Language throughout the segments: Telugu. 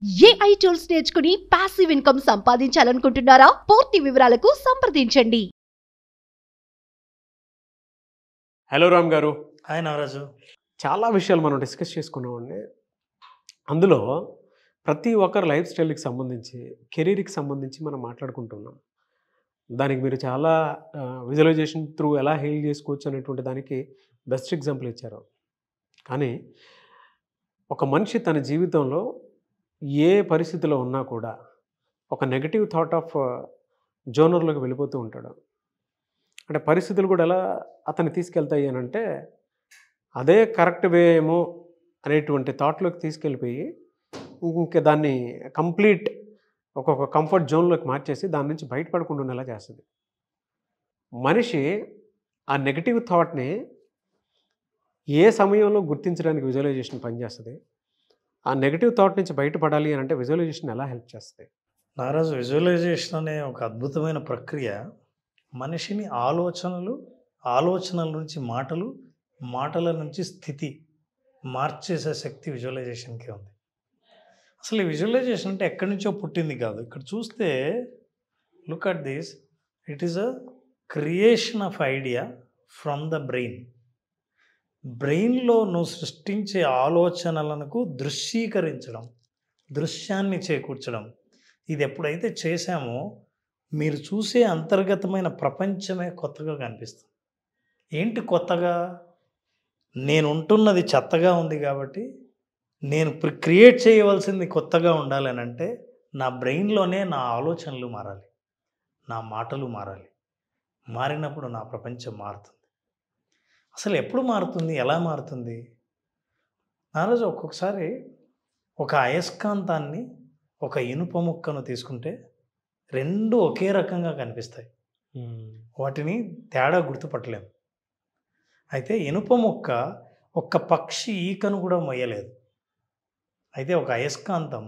ఏఐ టూల్స్ నేర్చుకుని పాసివ్ ఇన్కమ్ సంపాదించాలనుకుంటున్నారా? పూర్తి వివరాలకు సంప్రదించండి. హలో రామ్ గారు. హాయ్ నాగరాజు. చాలా విషయాలు మనం డిస్కస్ చేసుకున్నామండి. అందులో ప్రతి ఒక్కరి లైఫ్ స్టైల్కి సంబంధించి, కెరీర్కి సంబంధించి మనం మాట్లాడుకుంటున్నాం. దానికి మీరు చాలా విజువలైజేషన్ త్రూ ఎలా హీల్ చేసుకోవచ్చు అనేటువంటి దానికి బెస్ట్ ఎగ్జాంపుల్ ఇచ్చారు. కానీ ఒక మనిషి తన జీవితంలో ఏ పరిస్థితిలో ఉన్నా కూడా ఒక నెగటివ్ థాట్ ఆఫ్ జోనర్లోకి వెళ్ళిపోతూ ఉంటాడు. అంటే పరిస్థితులు కూడా ఎలా అతన్ని తీసుకెళ్తాయి అని అంటే అదే కరెక్ట్ వే ఏమో అనేటువంటి థాట్లోకి తీసుకెళ్ళిపోయి ఇంకా దాన్ని కంప్లీట్ ఒక్కొక్క కంఫర్ట్ జోన్లోకి మార్చేసి దాని నుంచి బయటపడకుండా ఉండేలా చేస్తుంది. మనిషి ఆ నెగటివ్ థాట్ని ఏ సమయంలో గుర్తించడానికి విజువలైజేషన్ పనిచేస్తుంది, ఆ నెగటివ్ థాట్ నుంచి బయటపడాలి అని అంటే విజువలైజేషన్ ఎలా హెల్ప్ చేస్తుంది? నాగరాజు, విజువలైజేషన్ అనే ఒక అద్భుతమైన ప్రక్రియ మనిషిని ఆలోచనల నుంచి మాటలు, మాటల నుంచి స్థితి మార్చేసే శక్తి విజువలైజేషన్కే ఉంది. అసలు ఈ విజువలైజేషన్ అంటే ఎక్కడి నుంచో పుట్టింది కాదు. ఇక్కడ చూస్తే look at this, it is a creation of idea from the brain. బ్రెయిన్లో నువ్వు సృష్టించే ఆలోచనలకు దృశ్యీకరించడం, దృశ్యాన్ని చేకూర్చడం, ఇది ఎప్పుడైతే చేశామో మీరు చూసే అంతర్గతమైన ప్రపంచమే కొత్తగా కనిపిస్తుంది. ఏంటి కొత్తగా? నేను ఉంటున్నది చెత్తగా ఉంది కాబట్టి నేను క్రియేట్ చేయవలసింది కొత్తగా ఉండాలని అంటే నా బ్రెయిన్లోనే నా ఆలోచనలు మారాలి, నా మాటలు మారాలి. మారినప్పుడు నా ప్రపంచం మారుతుంది. అసలు ఎప్పుడు మారుతుంది? ఎలా మారుతుంది? నారోజు ఒక్కొక్కసారి ఒక అయస్కాంతాన్ని, ఒక ఇనుప ముక్కను తీసుకుంటే రెండు ఒకే రకంగా కనిపిస్తాయి. వాటిని తేడా గుర్తుపట్టలేము. అయితే ఇనుప ముక్క ఒక్క పక్షి ఈకను కూడా మొయ్యలేదు. అయితే ఒక అయస్కాంతం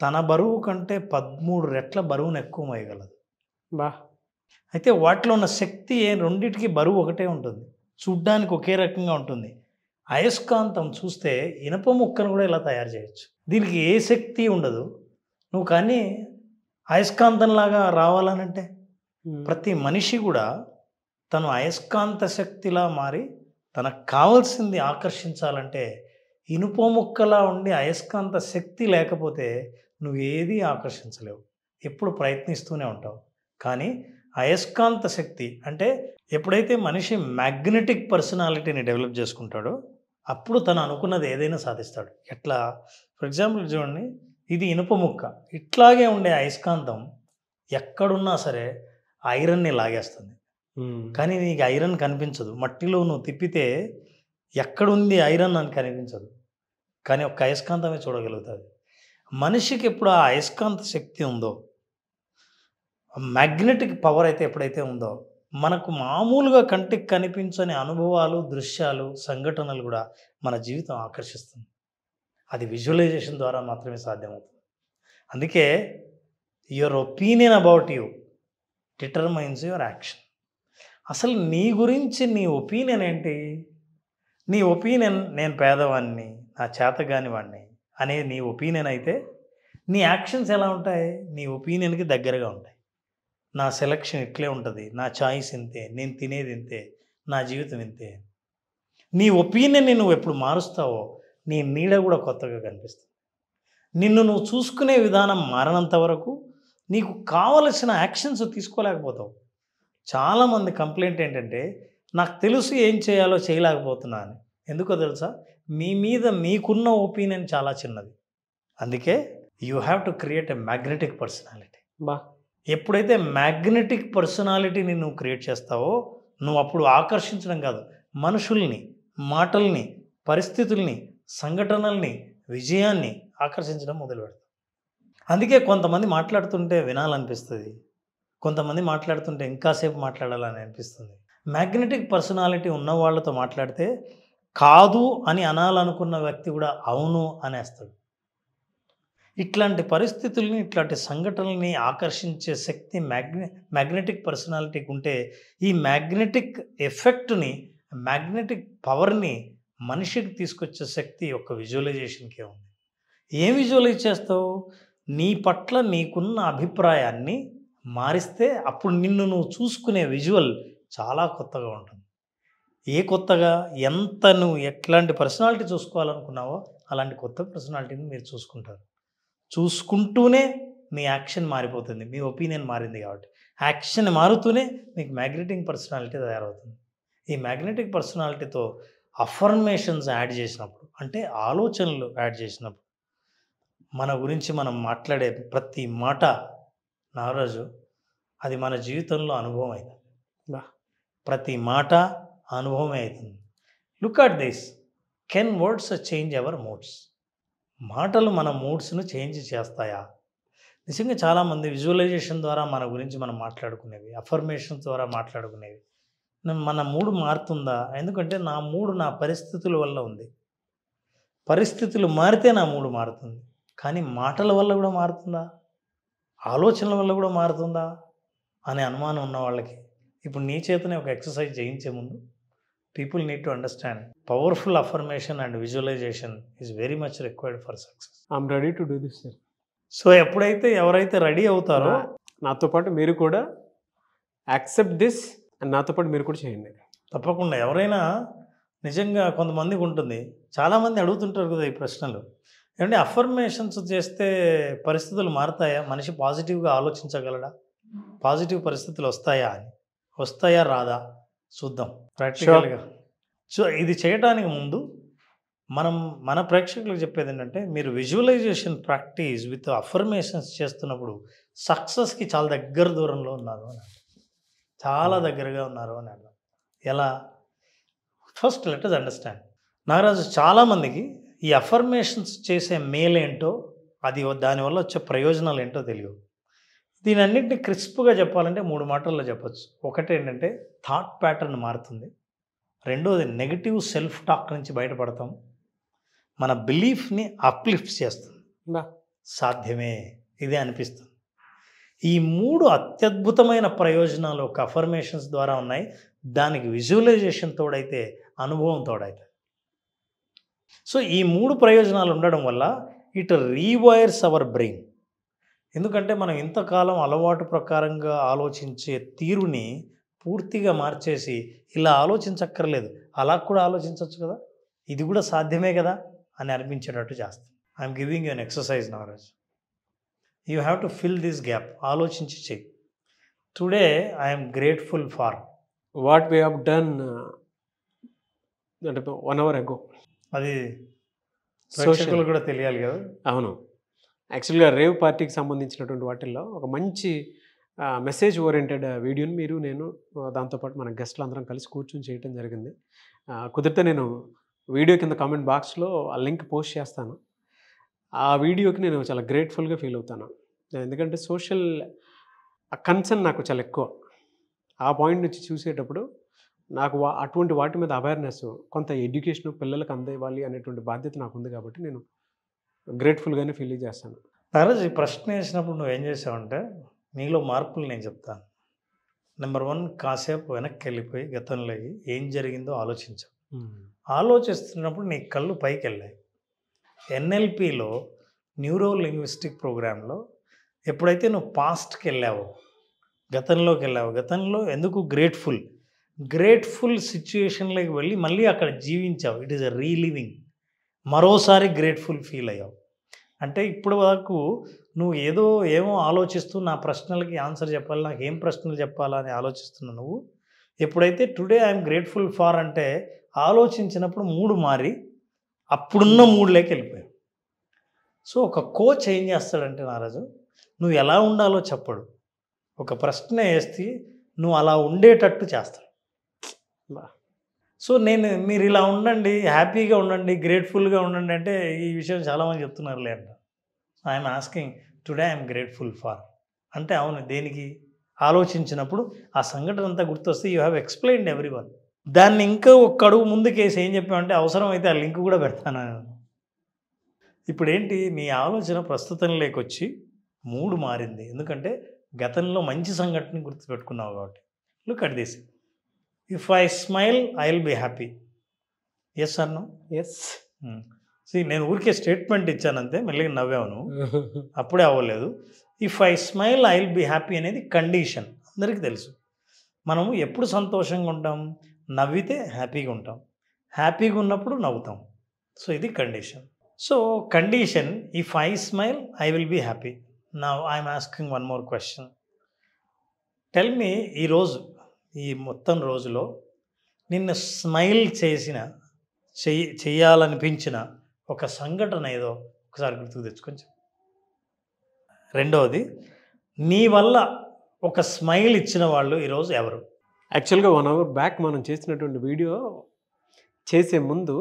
తన బరువు కంటే 13 రెట్ల బరువును ఎక్కువ మోయగలదు. అయితే వాటిలో ఉన్న శక్తి రెండింటికి బరువు ఒకటే ఉంటుంది, చూడ్డానికి ఒకే రకంగా ఉంటుంది. అయస్కాంతం చూస్తే ఇనుప ముక్కను కూడా ఇలా తయారు చేయొచ్చు. దీనికి ఏ శక్తి ఉండదు. నువ్వు కానీ అయస్కాంతంలాగా రావాలనంటే ప్రతి మనిషి కూడా తను అయస్కాంత శక్తిలా మారి తనకు కావాల్సింది ఆకర్షించాలంటే ఇనుప ముక్కలా ఉండి అయస్కాంత శక్తి లేకపోతే నువ్వేది ఆకర్షించలేవు. ఎప్పుడు ప్రయత్నిస్తూనే ఉంటావు. కానీ అయస్కాంత శక్తి అంటే ఎప్పుడైతే మనిషి మ్యాగ్నెటిక్ పర్సనాలిటీని డెవలప్ చేసుకుంటాడో అప్పుడు తను అనుకున్నది ఏదైనా సాధిస్తాడు. ఎట్లా? ఫర్ ఎగ్జాంపుల్ చూడండి, ఇది ఇనుప ముక్క. ఇట్లాగే ఉండే అయస్కాంతం ఎక్కడున్నా సరే ఐరన్ని లాగేస్తుంది. కానీ నీకు ఐరన్ కనిపించదు. మట్టిలో నువ్వు తిప్పితే ఎక్కడుంది ఐరన్ అని కనిపించదు. కానీ ఒక అయస్కాంతమే చూడగలుగుతుంది. మనిషికి ఎప్పుడు ఆ అయస్కాంత శక్తి ఉందో, మ్యాగ్నెటిక్ పవర్ అయితే ఎప్పుడైతే ఉందో, మనకు మామూలుగా కంటికి కనిపించని అనుభవాలు, దృశ్యాలు, సంఘటనలు కూడా మన జీవితం ఆకర్షిస్తుంది. అది విజువలైజేషన్ ద్వారా మాత్రమే సాధ్యమవుతుంది. అందుకే your opinion about you determines your action. అసలు నీ గురించి నీ ఒపీనియన్ ఏంటి? నీ ఒపీనియన్ నేను పేదవాడిని, నా చేతగాని వాడిని అనే నీ ఒపీనియన్ అయితే నీ యాక్షన్స్ ఎలా ఉంటాయి? నీ ఒపీనియన్కి దగ్గరగా ఉంటాయి. నా సెలక్షన్ ఇట్లే ఉంటుంది, నా చాయిస్ ఇంతే, నేను తినేది ఇంతే, నా జీవితం ఇంతే. నీ ఒపీనియన్ని నువ్వు ఎప్పుడు మారుస్తావో నీ నీడ కూడా కొత్తగా కనిపిస్తుంది. నిన్ను నువ్వు చూసుకునే విధానం మారనంత వరకు నీకు కావలసిన యాక్షన్స్ తీసుకోలేకపోతావు. చాలామంది కంప్లైంట్ ఏంటంటే నాకు తెలుసు ఏం చేయాలో చేయలేకపోతున్నా అని. ఎందుకో తెలుసా? మీ మీద మీకున్న ఒపీనియన్ చాలా చిన్నది. అందుకే you have to create a magnetic personality. ఎప్పుడైతే మ్యాగ్నెటిక్ పర్సనాలిటీని నువ్వు క్రియేట్ చేస్తావో నువ్వు అప్పుడు ఆకర్షించడం కాదు, మనుషుల్ని, మాటల్ని, పరిస్థితుల్ని, సంఘటనల్ని, విజయాన్ని ఆకర్షించడం మొదలు పెడతావు. అందుకే కొంతమంది మాట్లాడుతుంటే వినాలనిపిస్తుంది, కొంతమంది మాట్లాడుతుంటే ఇంకాసేపు మాట్లాడాలని అనిపిస్తుంది. మ్యాగ్నెటిక్ పర్సనాలిటీ ఉన్న వాళ్ళతో మాట్లాడితే కాదు అని అనాలనుకున్న వ్యక్తి కూడా అవును అనేస్తాడు. ఇట్లాంటి పరిస్థితుల్ని, ఇట్లాంటి సంఘటనల్ని ఆకర్షించే శక్తి మ్యాగ్నెటిక్ పర్సనాలిటీకి ఉంటే ఈ మ్యాగ్నెటిక్ ఎఫెక్ట్ని, మ్యాగ్నెటిక్ పవర్ని మనిషికి తీసుకొచ్చే శక్తి ఒక విజువలైజేషన్కే ఉంది. ఏం విజువలైజ్ చేస్తావు? నీ పట్ల నీకున్న అభిప్రాయాన్ని మారిస్తే అప్పుడు నిన్ను నువ్వు చూసుకునే విజువల్ చాలా కొత్తగా ఉంటుంది. ఏ కొత్తగా? ఎంత నువ్వు ఎట్లాంటి పర్సనాలిటీ చూసుకోవాలనుకున్నావో అలాంటి కొత్త పర్సనాలిటీని మీరు చూసుకుంటారు. చూసుకుంటూనే మీ యాక్షన్ మారిపోతుంది. మీ ఒపీనియన్ మారింది కాబట్టి యాక్షన్ మారుతూనే మీకు మ్యాగ్నెటిక్ పర్సనాలిటీ తయారవుతుంది. ఈ మ్యాగ్నెటిక్ పర్సనాలిటీతో అఫర్మేషన్స్ యాడ్ చేసినప్పుడు, అంటే ఆలోచనలు యాడ్ చేసినప్పుడు, మన గురించి మనం మాట్లాడే ప్రతి మాట నాగరాజు అది మన జీవితంలో అనుభవం అవుతుంది. ప్రతి మాట అనుభవమే అవుతుంది. Look at this, can words change our moods? మాటలు మన మూడ్స్ను చేంజ్ చేస్తాయా? నిజంగా చాలామంది విజువలైజేషన్ ద్వారా మన గురించి మనం మాట్లాడుకునేవి, అఫర్మేషన్ ద్వారా మాట్లాడుకునేవి, మన మూడు మారుతుందా? ఎందుకంటే నా మూడు నా పరిస్థితుల వల్ల ఉంది. పరిస్థితులు మారితే నా మూడు మారుతుంది. కానీ మాటల వల్ల కూడా మారుతుందా? ఆలోచనల వల్ల కూడా మారుతుందా అనే అనుమానం ఉన్న వాళ్ళకి ఇప్పుడు నీ చేతనే ఒక ఎక్సర్సైజ్ చేయించే ముందు people need to understand powerful affirmation and visualisation is very much required for success. I'm ready to do this sir. So ఎప్పుడైతే ఎవరైతే రెడీ అవుతారో నాతో పాటు మీరు కూడా యాక్సెప్ట్ దిస్ అండ్ నాతో పాటు మీరు కూడా చేయండి. తప్పకుండా. ఎవరైనా నిజంగా కొంతమందికి ఉంటుంది, చాలామంది అడుగుతుంటారు కదా ఈ ప్రశ్నలు, ఏమంటే అఫర్మేషన్స్ చేస్తే పరిస్థితులు మారుతాయా? మనిషి పాజిటివ్గా ఆలోచించగలడా? పాజిటివ్ పరిస్థితులు వస్తాయా అని. వస్తాయా రాదా చూద్దాం ప్రాక్టికల్గా. సో ఇది చేయడానికి ముందు మన ప్రేక్షకులకు చెప్పేది ఏంటంటే, మీరు విజువలైజేషన్ ప్రాక్టీస్ విత్ అఫర్మేషన్స్ చేస్తున్నప్పుడు సక్సెస్కి చాలా దూరంలో ఉన్నారు అని, చాలా దగ్గరగా ఉన్నారు అని అర్థం. ఎలా? First let us understand. Nagaraju చాలామందికి ఈ అఫర్మేషన్స్ చేసే మేలేంటో, అది దానివల్ల వచ్చే ప్రయోజనాలు ఏంటో తెలియవు. దీనన్నింటినీ క్రిస్ప్గా చెప్పాలంటే 3 మాటల్లో చెప్పచ్చు. ఒకటి ఏంటంటే థాట్ ప్యాటర్న్ మారుతుంది. రెండోది నెగిటివ్ సెల్ఫ్ టాక్ నుంచి బయటపడతాం. మన బిలీఫ్ని అప్లిఫ్ట్ చేస్తుంది. సాధ్యమే ఇదే అనిపిస్తుంది. ఈ 3 అత్యద్భుతమైన ప్రయోజనాలు ఒక అఫర్మేషన్స్ ద్వారా ఉన్నాయి. దానికి విజువలైజేషన్ తోడైతే, అనుభవం తోడైతే. సో ఈ 3 ప్రయోజనాలు ఉండడం వల్ల ఇట్ రీవైర్స్ అవర్ బ్రెయిన్. ఎందుకంటే మనం ఇంతకాలం అలవాటు ప్రకారంగా ఆలోచించే తీరుని పూర్తిగా మార్చేసి, ఇలా ఆలోచించక్కర్లేదు, అలా కూడా ఆలోచించవచ్చు కదా, ఇది కూడా సాధ్యమే కదా అని అనిపించేటట్టు చేస్తాం. I'm giving you an exercise Nagaraj. You have to fill this gap. ఆలోచించి చెయ్యి. Today I'm grateful for what we have done అంటే 1 hour ago. అది ప్రేక్షకులు కూడా తెలియాలి కదా. అవును, యాక్చువల్గా రేవ్ పార్టీకి సంబంధించినటువంటి వాటిల్లో ఒక మంచి మెసేజ్ ఓరియంటెడ్ వీడియోని నేను దాంతోపాటు మన గెస్ట్లు అందరం కలిసి కూర్చొని చేయడం జరిగింది. కుదిరితే నేను వీడియో కింద కామెంట్ బాక్స్లో ఆ లింక్ పోస్ట్ చేస్తాను. ఆ వీడియోకి నేను చాలా గ్రేట్ఫుల్గా ఫీల్ అవుతాను. ఎందుకంటే సోషల్ కన్సర్న్ నాకు చాలా ఎక్కువ. ఆ పాయింట్ నుంచి చూసేటప్పుడు నాకు అటువంటి వాటి మీద అవేర్నెస్, కొంత ఎడ్యుకేషన్ పిల్లలకు అందివ్వాలి అనేటువంటి బాధ్యత నాకు ఉంది. కాబట్టి నేను గ్రేట్ఫుల్గానే ఫీల్ చేస్తాను. నాగరాజ్, ఈ ప్రశ్న వేసినప్పుడు నువ్వేం చేసావంటే, నీలో మార్పులు నేను చెప్తాను. నెంబర్ 1, కాసేపు వెనక్కి వెళ్ళిపోయి గతంలో ఏం జరిగిందో ఆలోచించావు. ఆలోచిస్తున్నప్పుడు నీ కళ్ళు పైకి వెళ్ళాయి. ఎన్ఎల్పిలో న్యూరో లింగ్విస్టిక్ ప్రోగ్రాంలో ఎప్పుడైతే నువ్వు పాస్ట్కి వెళ్ళావో, గతంలోకి వెళ్ళావు, గతంలో ఎందుకు గ్రేట్ఫుల్ సిచ్యుయేషన్లోకి వెళ్ళి మళ్ళీ అక్కడ జీవించావు. It is a reliving. మరోసారి గ్రేట్ఫుల్ ఫీల్ అయ్యావు. అంటే ఇప్పుడు వరకు నువ్వు ఏమో ఆలోచిస్తూ నా ప్రశ్నలకి ఆన్సర్ చెప్పాలి, నాకు ఏం ప్రశ్నలు చెప్పాలా అని ఆలోచిస్తున్నావు. నువ్వు ఎప్పుడైతే టుడే ఐఎమ్ గ్రేట్ఫుల్ ఫార్ అంటే ఆలోచించినప్పుడు మూడు మారి అప్పుడున్న మూడులోకి వెళ్ళిపోయావు. సో ఒక కోచ్ ఏం చేస్తాడంటే నారాజు, నువ్వు ఎలా ఉండాలో చెప్పడు, ఒక ప్రశ్న వేస్తే నువ్వు అలా ఉండేటట్టు చేస్తాడు. సో మీరు ఇలా ఉండండి, హ్యాపీగా ఉండండి, గ్రేట్ఫుల్గా ఉండండి అంటే ఈ విషయం చాలామంది చెప్తున్నారులే అంట. I'm asking today I'm grateful for అంటే అవును, దేనికి ఆలోచించినప్పుడు ఆ సంఘటన అంతా గుర్తొస్తే యూ హ్యావ్ ఎక్స్ప్లెయిన్డ్ ఎవ్రీవన్. దాన్ని ఇంకా ఒక్క అడుగు ముందుకేసి ఏం చెప్పామంటే అవసరమైతే ఆ లింక్ కూడా పెడతాను. ఇప్పుడు ఏంటి, నీ ఆలోచన ప్రస్తుతంలోకి వచ్చి మూడు మారింది. ఎందుకంటే గతంలో మంచి సంఘటన గుర్తుపెట్టుకున్నావు కాబట్టి. Look at this, if I smile I will be happy. Yes or no? Yes. నేను ఊరికే స్టేట్మెంట్ ఇచ్చానంతే, మెల్లిగా నవ్వాను, అప్పుడే అవ్వలేదు. If I smile I will be happy అనేది కండిషన్, అందరికీ తెలుసు. మనము ఎప్పుడు సంతోషంగా ఉంటాం? నవ్వితే హ్యాపీగా ఉంటాం, హ్యాపీగా ఉన్నప్పుడు నవ్వుతాం. సో ఇది condition. So condition, if I smile I will be happy. Now I'm asking one more question. Tell me, ఈరోజు ఈ మొత్తం రోజులో నిన్ను స్మైల్ చేయాలనిపించిన ఒక సంఘటన ఏదో ఒకసారి గుర్తుకు తెచ్చుకొని చెప్పు. రెండవది, నీ వల్ల ఒక స్మైల్ ఇచ్చిన వాళ్ళు ఈరోజు ఎవరు? యాక్చువల్గా 1 hour బ్యాక్ మనం చేసినటువంటి వీడియో చేసే ముందు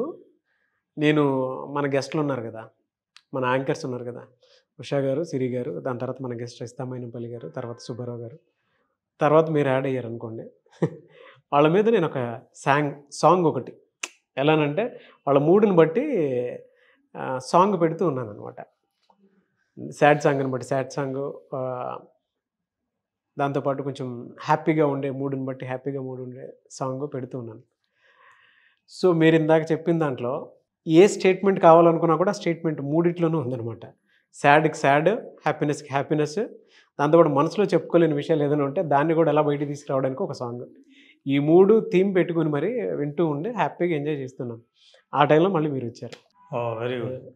నేను మన గెస్ట్లు ఉన్నారు కదా, మన యాంకర్స్ ఉన్నారు కదా, ఉషా గారు, సిరి గారు, దాని తర్వాత మన గెస్ట్ ఇస్తామైనపల్లి గారు, తర్వాత సుబ్బారావు గారు, తర్వాత మీరు యాడ్ అయ్యారు అనుకోండి. వాళ్ళ మీద నేను ఒక సాంగ్ ఒకటి, ఎలానంటే వాళ్ళ మూడుని బట్టి సాంగ్ పెడుతూ ఉన్నాను అనమాట. సాడ్ సాంగ్ని బట్టి సాడ్ సాంగ్, దాంతోపాటు కొంచెం హ్యాపీగా ఉండే మూడుని బట్టి హ్యాపీగా మూడు ఉండే సాంగ్ పెడుతూ ఉన్నాను. సో మీరు ఇందాక చెప్పిన దాంట్లో ఏ స్టేట్మెంట్ కావాలనుకున్నా కూడా స్టేట్మెంట్ మూడిట్లోనూ ఉందన్నమాట. సాడ్కి సాడ్, హ్యాపీనెస్కి హ్యాపీనెస్, దాంతోపాటు మనసులో చెప్పుకోలేని విషయాలు ఏదైనా ఉంటే దాన్ని కూడా ఎలా బయటికి తీసుకురావడానికి ఒక సాంగ్. ఈ 3 థీమ్ పెట్టుకుని మరి వింటూ ఉండి హ్యాపీగా ఎంజాయ్ చేస్తున్నాం. ఆ టైంలో మళ్ళీ మీరు వచ్చారు. Very good.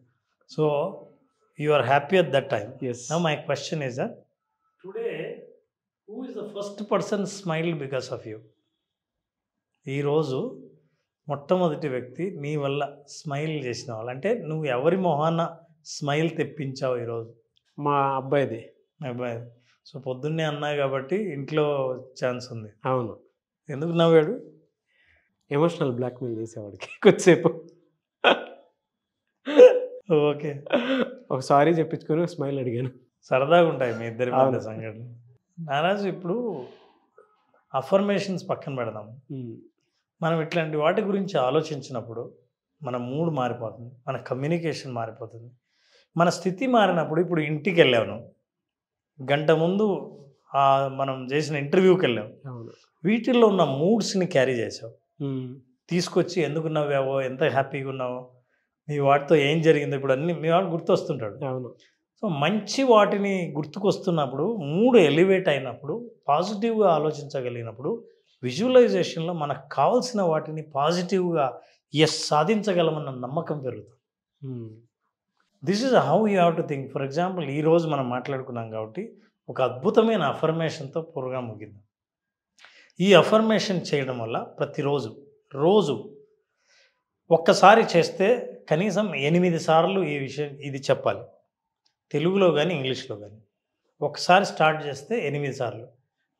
So you are happy at that time. Yes. Now my question is that today who is the first person smile because of you? ఈరోజు మొట్టమొదటి వ్యక్తి నీ వల్ల స్మైల్ చేసిన వాళ్ళు, అంటే నువ్వు ఎవరి మొహాన స్మైల్ తెప్పించావు ఈరోజు? మా అబ్బాయిది. అబ్బాయి. సో పొద్దున్నే అన్నా కాబట్టి ఇంట్లో ఛాన్స్ ఉంది. అవును. ఎందుకు నవ్వాడు? ఎమోషనల్ బ్లాక్మెయిల్ చేసేవాడికి కొద్దిసేపు. ఓకే, ఒక సారీ చెప్పించుకొని స్మైల్ అడిగాను. సరదాగా ఉంటాయి మీ ఇద్దరి మధ్య సంఘటన. నారాజు, ఇప్పుడు అఫర్మేషన్స్ పక్కన పెడదాం. మనం ఇట్లాంటి వాటి గురించి ఆలోచించినప్పుడు మన మూడ్ మారిపోతుంది, మన కమ్యూనికేషన్ మారిపోతుంది, మన స్థితి మారినప్పుడు. ఇప్పుడు ఇంటికి వెళ్ళాను, గంట ముందు మనం చేసిన ఇంటర్వ్యూకి వెళ్ళాం, వీటిల్లో ఉన్న మూడ్స్ని క్యారీ చేసావు, తీసుకొచ్చి ఎందుకు నవ్వావో, ఎంత హ్యాపీగా ఉన్నావో, మీ వాటితో ఏం జరిగిందో ఇప్పుడు అన్నీ మీ వాడు గుర్తొస్తుంటాడు. అవును. సో మంచి వాటిని గుర్తుకొస్తున్నప్పుడు, మూడ్ ఎలివేట్ అయినప్పుడు, పాజిటివ్గా ఆలోచించగలిగినప్పుడు, విజువలైజేషన్లో మనకు కావాల్సిన వాటిని పాజిటివ్గా సాధించగలమన్న నమ్మకం పెరుగుతుంది. This is how you have to think. For example, ఈరోజు మనం మాట్లాడుకున్నాం కాబట్టి ఒక అద్భుతమైన అఫర్మేషన్తో ప్రోగ్రామ్ ముగింది. ఈ అఫర్మేషన్ చేయడం వల్ల రోజు ఒక్కసారి చేస్తే కనీసం 8 సార్లు ఇది చెప్పాలి, తెలుగులో కానీ ఇంగ్లీష్లో కానీ. ఒకసారి స్టార్ట్ చేస్తే 8 సార్లు,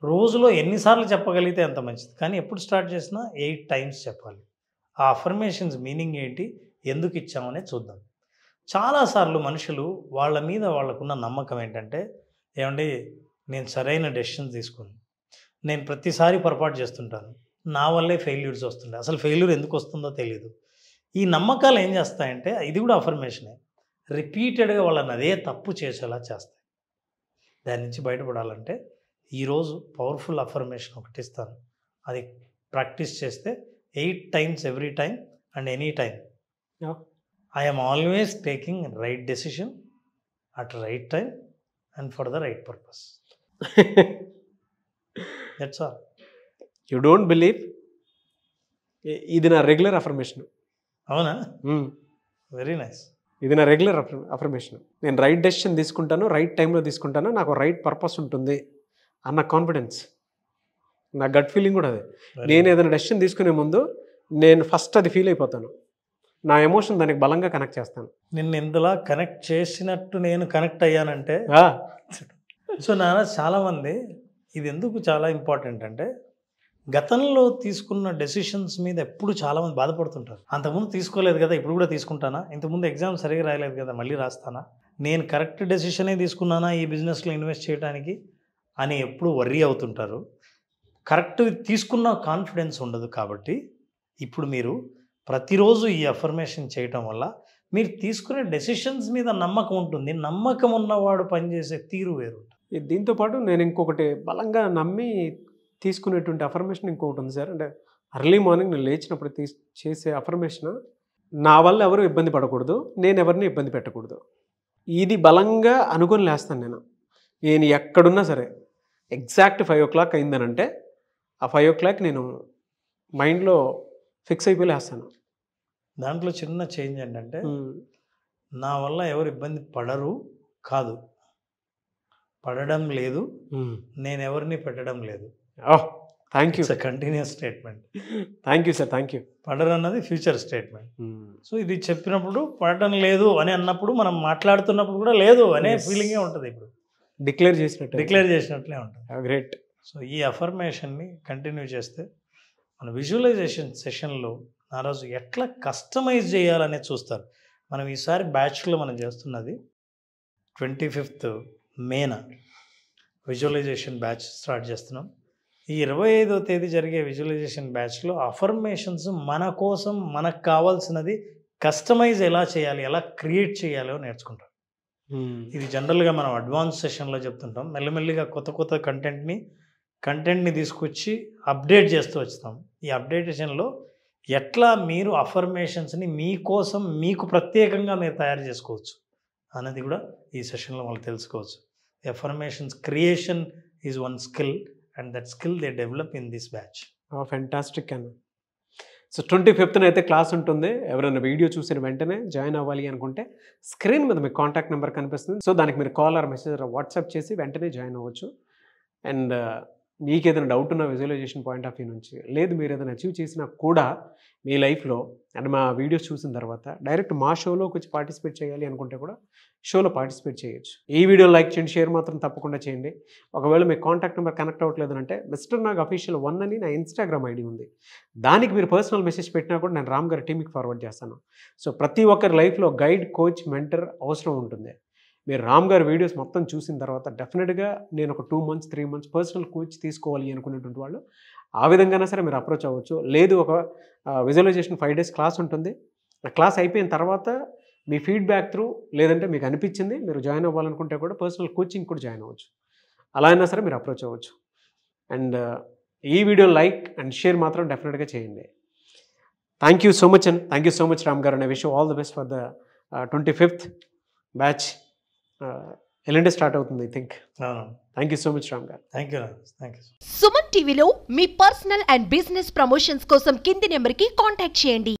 రోజులో ఎన్నిసార్లు చెప్పగలిగితే అంత మంచిది. కానీ ఎప్పుడు స్టార్ట్ చేసినా 8 times చెప్పాలి. ఆ అఫర్మేషన్స్ మీనింగ్ ఏంటి, ఎందుకు ఇచ్చామనే చూద్దాం. చాలాసార్లు మనుషులు వాళ్ళ మీద వాళ్ళకున్న నమ్మకం ఏంటంటే, ఏమండి నేను సరైన డెసిషన్స్ తీసుకుని, నేను ప్రతిసారి పొరపాటు చేస్తుంటాను, నా వల్లే ఫెయిల్యూర్స్ వస్తుంటాయి, అసలు ఫెయిల్యూర్ ఎందుకు వస్తుందో తెలియదు. ఈ నమ్మకాలు ఏం చేస్తాయంటే, ఇది కూడా అఫర్మేషనే, రిపీటెడ్గా వాళ్ళని అదే తప్పు చేసేలా చేస్తాయి. దాని నుంచి బయటపడాలంటే ఈరోజు పవర్ఫుల్ అఫర్మేషన్ ఒకటి ఇస్తాను, అది ప్రాక్టీస్ చేస్తే 8 times every time and any time. I am always taking right decision at right time and for the right purpose. That's all. You don't believe? ఇది నా రెగ్యులర్ అఫర్మేషన్. అవునా? Very nice. ఇది నా రెగ్యులర్ అఫర్మేషన్. నేను రైట్ డెసిషన్ తీసుకుంటాను, రైట్ టైంలో తీసుకుంటాను, నాకు రైట్ పర్పస్ ఉంటుంది అన్న కాన్ఫిడెన్స్, నా గట్ ఫీలింగ్ కూడా అదే. నేను ఏదైనా డెసిషన్ తీసుకునే ముందు నేను ఫస్ట్ అది ఫీల్ అయిపోతాను, నా ఎమోషన్ దానికి బలంగా కనెక్ట్ చేస్తాను. నిన్ను ఇందులో కనెక్ట్ చేసినట్టు నేను కనెక్ట్ అయ్యానంటే. సో నాన్న, చాలామంది ఇది ఎందుకు చాలా ఇంపార్టెంట్ అంటే, గతంలో తీసుకున్న డెసిషన్స్ మీద ఎప్పుడు చాలామంది బాధపడుతుంటారు. అంతకుముందు తీసుకోలేదు కదా, ఇప్పుడు కూడా తీసుకుంటానా, ఇంతకుముందు ఎగ్జామ్ సరిగా రాయలేదు కదా, మళ్ళీ రాస్తానా, నేను కరెక్ట్ డెసిషనే తీసుకున్నానా ఈ బిజినెస్లో ఇన్వెస్ట్ చేయడానికి అని ఎప్పుడు వర్రీ అవుతుంటారు. కరెక్ట్ తీసుకున్న కాన్ఫిడెన్స్ ఉండదు. కాబట్టి ఇప్పుడు మీరు ప్రతిరోజు ఈ అఫర్మేషన్ చేయటం వల్ల మీరు తీసుకునే డెసిషన్స్ మీద నమ్మకం ఉంటుంది. నమ్మకం ఉన్నవాడు పనిచేసే తీరు వేరు. దీంతోపాటు నేను ఇంకొకటి బలంగా నమ్మి తీసుకునేటువంటి అఫర్మేషన్ ఇంకొకటి ఉంది సార్. అంటే అర్లీ మార్నింగ్ నేను లేచినప్పుడు చేసే అఫర్మేషన్, నా వల్ల ఎవరు ఇబ్బంది పడకూడదు, నేను ఎవరిని ఇబ్బంది పెట్టకూడదు. ఇది బలంగా అనుకొని లేస్తాను నేను ఎక్కడున్నా సరే. ఎగ్జాక్ట్ 5 o'clock అయిందనంటే ఆ 5 o'clock నేను మైండ్లో ఫిక్స్ అయిపోయి లేస్తాను. దాంట్లో చిన్న చేంజ్ ఏంటంటే నా వల్ల ఎవరు ఇబ్బంది పడరు కాదు, పడడం లేదు, నేను ఎవరిని పెట్టడం లేదు. Thank you. It's continuous statement. Thank you sir, thank you. పడరు అన్నది ఫ్యూచర్ స్టేట్మెంట్. సో ఇది చెప్పినప్పుడు పడటం లేదు అని అన్నప్పుడు మనం మాట్లాడుతున్నప్పుడు కూడా లేదు అనే ఫీలింగే ఉంటుంది. ఇప్పుడు డిక్లేర్ చేసినట్లే ఉంటుంది. గ్రేట్. సో ఈ అఫర్మేషన్ని కంటిన్యూ చేస్తే మన విజువలైజేషన్ సెషన్లో ఆ రోజు ఎట్లా కస్టమైజ్ చేయాలనేది చూస్తారు. మనం ఈసారి బ్యాచ్లో మనం చేస్తున్నది 25th May visualisation batch start చేస్తున్నాం. ఈ 25వ తేదీ జరిగే విజువలైజేషన్ బ్యాచ్లో అఫర్మేషన్స్ మన కోసం మనకు కావాల్సినది కస్టమైజ్ ఎలా చేయాలి, ఎలా క్రియేట్ చేయాలో నేర్చుకుంటాం. ఇది జనరల్గా మనం అడ్వాన్స్ సెషన్లో చెప్తుంటాం. మెల్లమెల్లిగా కొత్త కంటెంట్ని తీసుకొచ్చి అప్డేట్ చేస్తూ వస్తాం. ఈ అప్డేటేషన్లో ఎట్లా మీరు అఫర్మేషన్స్ని మీకోసం మీకు ప్రత్యేకంగా మీరు తయారు చేసుకోవచ్చు అన్నది కూడా ఈ సెషన్లో వాళ్ళు తెలుసుకోవచ్చు. Affirmations creation is one skill and that skill they develop in this batch. Fantastic అన్న. సో 25th అయితే క్లాస్ ఉంటుంది. ఎవరైనా వీడియో చూసిన వెంటనే జాయిన్ అవ్వాలి అనుకుంటే స్క్రీన్ మీద మీకు కాంటాక్ట్ నెంబర్ కనిపిస్తుంది. సో దానికి మీరు కాల్ ఆర్ మెసేజ్ వాట్సాప్ చేసి వెంటనే జాయిన్ అవ్వచ్చు. అండ్ మీకు ఏదైనా డౌట్ ఉన్న విజువలైజేషన్ పాయింట్ ఆఫ్ వ్యూ నుంచి, లేదు మీరు ఏదైనా అచీవ్ చేసినా కూడా మీ లైఫ్లో అండ్ మా వీడియోస్ చూసిన తర్వాత డైరెక్ట్ మా షోలోకి వచ్చి పార్టిసిపేట్ చేయాలి అనుకుంటే కూడా షోలో పార్టిసిపేట్ చేయొచ్చు. ఈ వీడియో లైక్ చేయండి, షేర్ మాత్రం తప్పకుండా చేయండి. ఒకవేళ మీ కాంటాక్ట్ నెంబర్ కనెక్ట్ అవ్వట్లేదు అంటే మిస్టర్ నాగ్ అఫీషియల్ 1 అని నా ఇన్స్టాగ్రామ్ ఐడి ఉంది. దానికి మీరు పర్సనల్ మెసేజ్ పెట్టినా కూడా నేను రామ్ గారి టీమ్కి ఫార్వర్డ్ చేస్తాను. సో ప్రతి ఒక్కరి లైఫ్లో గైడ్, కోచ్, మెంటర్ అవసరం ఉంటుంది. మీరు రామ్ గారి వీడియోస్ మొత్తం చూసిన తర్వాత డెఫినెట్గా నేను ఒక 2 months 3 months పర్సనల్ కోచ్ తీసుకోవాలి అనుకునేటువంటి వాళ్ళు ఆ విధంగానే సరే మీరు అప్రోచ్ అవ్వచ్చు. లేదు ఒక విజువలైజేషన్ 5 days క్లాస్ ఉంటుంది. ఆ క్లాస్ అయిపోయిన తర్వాత మీ ఫీడ్బ్యాక్ త్రూ, లేదంటే మీకు అనిపించింది మీరు జాయిన్ అవ్వాలనుకుంటే కూడా పర్సనల్ కోచింగ్ కూడా జాయిన్ అవ్వచ్చు. అలా అయినా సరే మీరు అప్రోచ్ అవ్వచ్చు. అండ్ ఈ వీడియో లైక్ అండ్ షేర్ మాత్రం డెఫినెట్గా చేయండి. Thank you so much and thank you so much Ram గారు. And I wish all the best for the 25th batch. ఎల్లుండి స్టార్ట్ అవుతుంది I think. Thank you so much Ram గారు. Thank you. సుమన్ టీవీలో మీ పర్సనల్ అండ్ బిజినెస్ ప్రమోషన్స్ కోసం కింది నెంబర్కి కాంటాక్ట్ చేయండి.